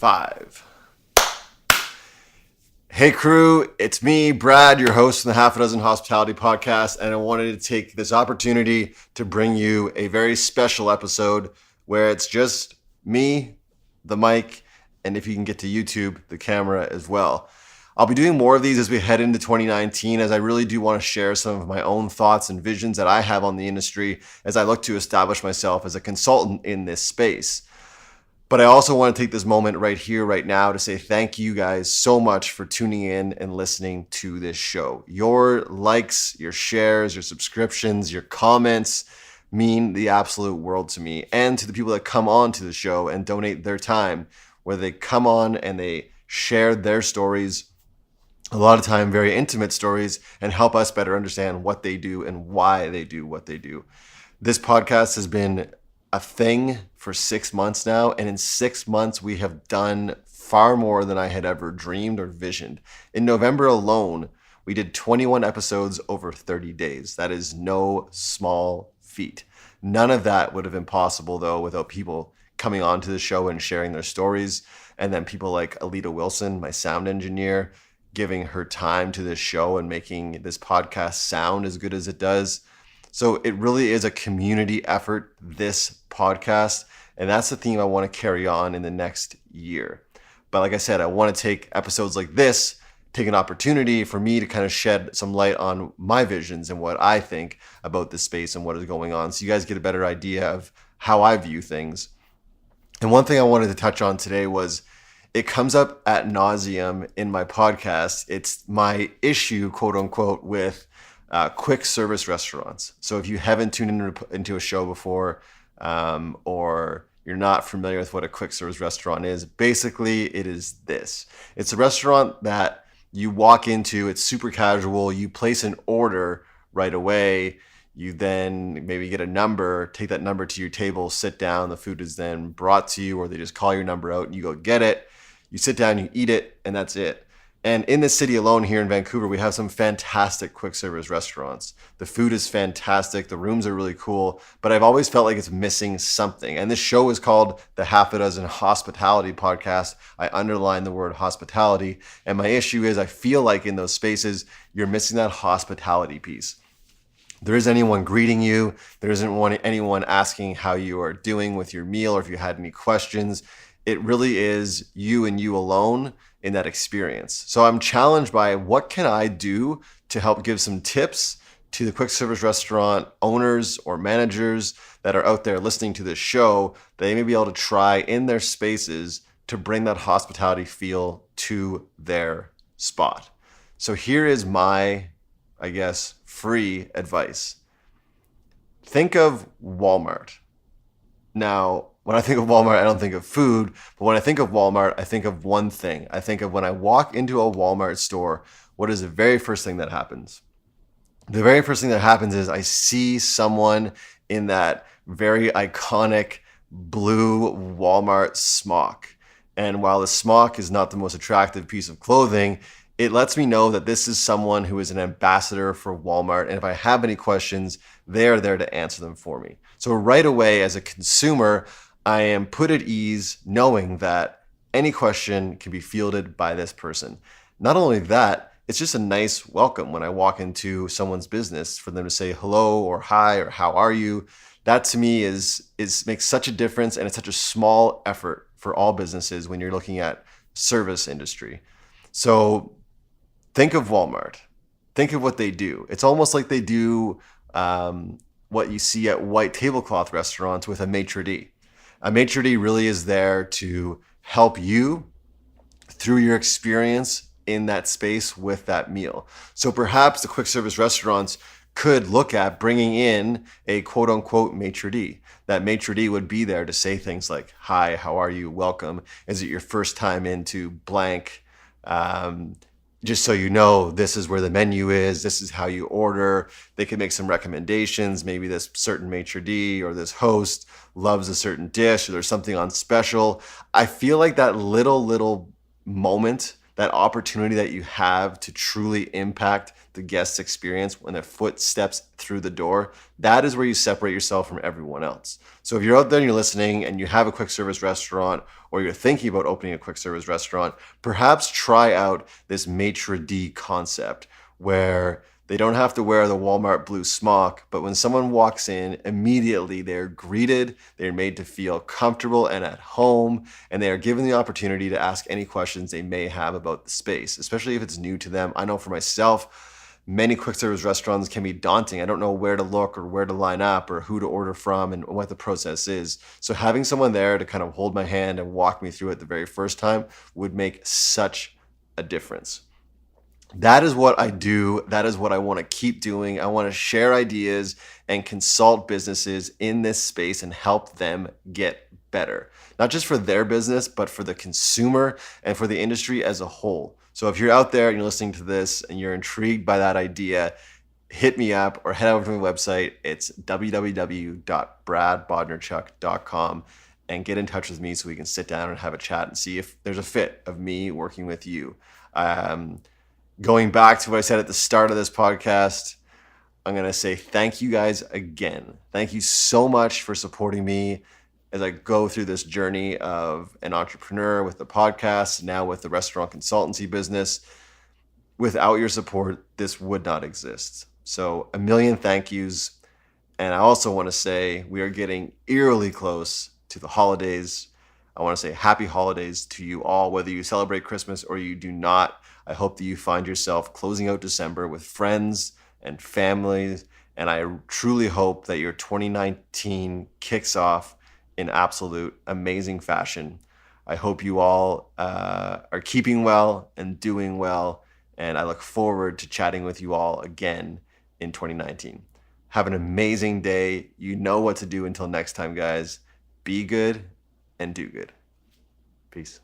5. Hey crew, it's me, Brad, your host from the Half a Dozen Hospitality Podcast, and I wanted to take this opportunity to bring you a very special episode where it's just me, the mic, and if you can get to YouTube, the camera as well. I'll be doing more of these as we head into 2019, as I really do want to share some of my own thoughts and visions that I have on the industry as I look to establish myself as a consultant in this space. But I also want to take this moment right here, right now to say thank you guys so much for tuning in and listening to this show. Your likes, your shares, your subscriptions, your comments mean the absolute world to me and to the people that come on to the show and donate their time, where they come on and they share their stories, a lot of time very intimate stories, and help us better understand what they do and why they do what they do. This podcast has been a thing for 6 months now, and in 6 months we have done far more than I had ever dreamed or visioned. In November alone, we did 21 episodes over 30 days. That is no small feat. None of that would have been possible though without people coming onto the show and sharing their stories, and then people like Alita Wilson, my sound engineer, giving her time to this show and making this podcast sound as good as it does. So it really is a community effort, this podcast, and that's the theme I want to carry on in the next year. But like I said, I want to take episodes like this, take an opportunity for me to kind of shed some light on my visions and what I think about this space and what is going on, so you guys get a better idea of how I view things. And one thing I wanted to touch on today was, it comes up ad nauseum in my podcast. It's my issue, quote unquote, with quick service restaurants. So if you haven't tuned into a show before, or you're not familiar with what a quick service restaurant is, basically it is this. It's a restaurant that you walk into, it's super casual, you place an order right away, you then maybe get a number, take that number to your table, sit down, the food is then brought to you, or they just call your number out and you go get it, you sit down, you eat it, and that's it. And in this city alone here in Vancouver, we have some fantastic quick service restaurants. The food is fantastic. The rooms are really cool, but I've always felt like it's missing something. And this show is called the Half a Dozen Hospitality Podcast. I underline the word hospitality. And my issue is I feel like in those spaces, you're missing that hospitality piece. There isn't anyone greeting you. There isn't anyone asking how you are doing with your meal or if you had any questions. It really is you and you alone in that experience. So I'm challenged by what can I do to help give some tips to the quick service restaurant owners or managers that are out there listening to this show that they may be able to try in their spaces to bring that hospitality feel to their spot. So here is my, I guess, free advice. Think of Walmart. Now, when I think of Walmart, I don't think of food, but when I think of Walmart, I think of one thing. I think of when I walk into a Walmart store, what is the very first thing that happens? The very first thing that happens is I see someone in that very iconic blue Walmart smock. And while the smock is not the most attractive piece of clothing, it lets me know that this is someone who is an ambassador for Walmart. And if I have any questions, they are there to answer them for me. So right away, as a consumer, I am put at ease knowing that any question can be fielded by this person. Not only that, it's just a nice welcome when I walk into someone's business for them to say hello or hi or how are you. That to me is makes such a difference, and it's such a small effort for all businesses when you're looking at service industry. So think of Walmart. Think of what they do. It's almost like they do what you see at white tablecloth restaurants with a maitre d'. A maitre d' really is there to help you through your experience in that space with that meal. So perhaps the quick service restaurants could look at bringing in a quote unquote maitre d'. That maitre d' would be there to say things like, hi, how are you? Welcome. Is it your first time into blank? Just so you know, this is where the menu is. This is how you order. They can make some recommendations. Maybe this certain maitre d' or this host loves a certain dish, or there's something on special. I feel like that little moment, that opportunity that you have to truly impact the guest's experience when their foot steps through the door, that is where you separate yourself from everyone else. So if you're out there and you're listening and you have a quick service restaurant, or you're thinking about opening a quick service restaurant, perhaps try out this maitre d' concept where they don't have to wear the Walmart blue smock, but when someone walks in, immediately they're greeted, they're made to feel comfortable and at home, and they are given the opportunity to ask any questions they may have about the space, especially if it's new to them. I know for myself, many quick service restaurants can be daunting. I don't know where to look or where to line up or who to order from and what the process is. So having someone there to kind of hold my hand and walk me through it the very first time would make such a difference. That is what I do. That is what I want to keep doing. I want to share ideas and consult businesses in this space and help them get better, not just for their business, but for the consumer and for the industry as a whole. So if you're out there and you're listening to this and you're intrigued by that idea, hit me up or head over to my website. It's www.bradbodnerchuk.com and get in touch with me so we can sit down and have a chat and see if there's a fit of me working with you. Going back to what I said at the start of this podcast, I'm going to say thank you guys again. Thank you so much for supporting me as I go through this journey of an entrepreneur with the podcast, now with the restaurant consultancy business. Without your support, this would not exist. So a million thank yous. And I also want to say we are getting eerily close to the holidays. I want to say happy holidays to you all, whether you celebrate Christmas or you do not. I hope that you find yourself closing out December with friends and family. And I truly hope that your 2019 kicks off in absolute amazing fashion. I hope you all are keeping well and doing well. And I look forward to chatting with you all again in 2019. Have an amazing day. You know what to do until next time, guys. Be good and do good. Peace.